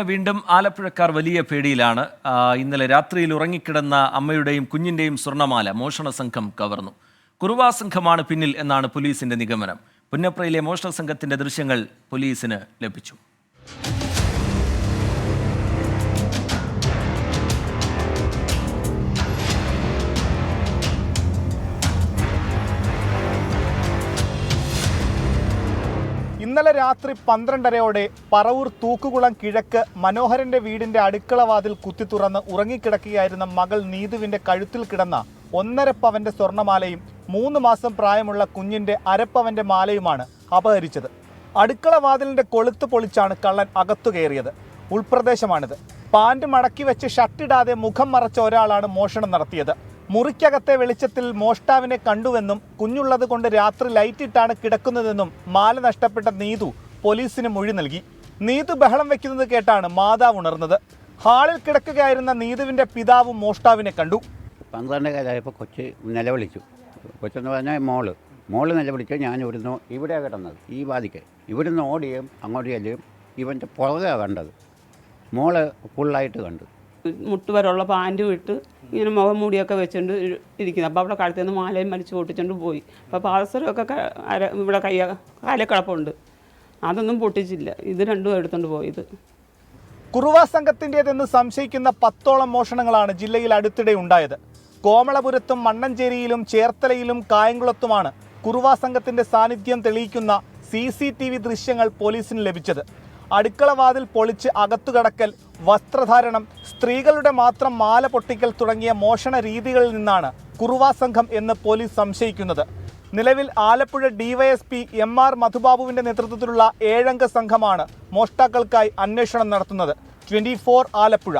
വീണ്ടും ആലപ്പുഴക്കാർ വലിയ പേടിയിലാണ്. ഇന്നലെ രാത്രിയിൽ ഉറങ്ങിക്കിടന്ന അമ്മയുടെയും കുഞ്ഞിന്റെയും സ്വർണ്ണമാല മോഷണ സംഘം കവർന്നു. കുറുവാ സംഘമാണ് പിന്നിൽ എന്നാണ് പോലീസിന്റെ നിഗമനം. പുന്നപ്രയിലെ മോഷണ സംഘത്തിന്റെ ദൃശ്യങ്ങൾ പോലീസിന് ലഭിച്ചു. ഇന്നലെ രാത്രി 12:30 പറവൂർ തൂക്കുകുളം കിഴക്ക് മനോഹരന്റെ വീടിന്റെ അടുക്കള വാതിൽ കുത്തി തുറന്ന് ഉറങ്ങിക്കിടക്കുകയായിരുന്ന മകൾ നീതുവിന്റെ കഴുത്തിൽ കിടന്ന 1.5 പവന്റെ സ്വർണ്ണമാലയും 3 മാസം പ്രായമുള്ള കുഞ്ഞിന്റെ അരപ്പവന്റെ മാലയുമാണ് അപഹരിച്ചത്. അടുക്കള വാതിലിന്റെ കൊളുത്ത് പൊളിച്ചാണ് കള്ളൻ അകത്തു കയറിയത്. ഉൾപ്രദേശമാണിത്. പാന്റ് മടക്കി വെച്ച് ഷർട്ടിടാതെ മുഖം മറച്ച ഒരാളാണ് മോഷണം നടത്തിയത്. മുറിക്കകത്തെ വെളിച്ചത്തിൽ മോഷ്ടാവിനെ കണ്ടുവെന്നും കുഞ്ഞുള്ളത് കൊണ്ട് രാത്രി ലൈറ്റിട്ടാണ് കിടക്കുന്നതെന്നും മാല നഷ്ടപ്പെട്ട നീതു പോലീസിന് മൊഴി നൽകി. നീതു ബഹളം വെക്കുന്നത് കേട്ടാണ് മാതാവ് ഉണർന്നത്. ഹാളിൽ കിടക്കുകയായിരുന്ന നീതുവിന്റെ പിതാവും മോഷ്ടാവിനെ കണ്ടു. 12 കാലമായപ്പോൾ കൊച്ച് നിലവിളിച്ചു. കൊച്ചെന്ന് പറഞ്ഞാൽ മോള് നിലവിളിച്ചു. ഞാൻ ഇവിടെ കിടന്നത് ഈ വാതിക്ക് ഇവിടുന്ന് ഓടിയും അങ്ങോട്ട് ചെല്ലുകയും ഇവൻ്റെ പുറകെ കണ്ടത്. മോള് ഫുള്ളായിട്ട് കണ്ടു. മുട്ടുവരെയുള്ള പാൻറ്റും ഇട്ട് ഇങ്ങനെ മുഖം മൂടിയൊക്കെ വെച്ചുകൊണ്ട് ഇരിക്കുന്നത്. അപ്പോൾ അവിടെ കഴുത്തിൽ നിന്ന് മാലയും വലിച്ചു പൊട്ടിച്ചുകൊണ്ട് പോയി. അപ്പോൾ പാദസരമൊക്കെ ഇവിടെ കാലക്കിടപ്പുണ്ട്. അതൊന്നും പൊട്ടിച്ചില്ല. ഇത് രണ്ടും എടുത്തുകൊണ്ട് പോയത്. കുറുവാ സംഘത്തിൻ്റെതെന്ന് സംശയിക്കുന്ന 10ഓളം മോഷണങ്ങളാണ് ജില്ലയിൽ അടുത്തിടെ ഉണ്ടായത്. കോമളപുരത്തും മണ്ണഞ്ചേരിയിലും ചേർത്തലയിലും കായംകുളത്തുമാണ് കുറുവാ സംഘത്തിന്റെ സാന്നിധ്യം തെളിയിക്കുന്ന CCTV ദൃശ്യങ്ങൾ പോലീസിന് ലഭിച്ചത്. അടുക്കള വാതിൽ പൊളിച്ച് അകത്തുകടക്കൽ, വസ്ത്രധാരണം, സ്ത്രീകളുടെ മാത്രം മാല പൊട്ടിക്കൽ തുടങ്ങിയ മോഷണ രീതികളിൽ നിന്നാണ് കുറുവാ സംഘം എന്ന് പോലീസ് സംശയിക്കുന്നത്. നിലവിൽ ആലപ്പുഴ DYSP MR മധുബാബുവിന്റെ നേതൃത്വത്തിലുള്ള 7 അംഗ സംഘമാണ് മോഷ്ടാക്കൾക്കായി അന്വേഷണം നടത്തുന്നത്. 24 ആലപ്പുഴ.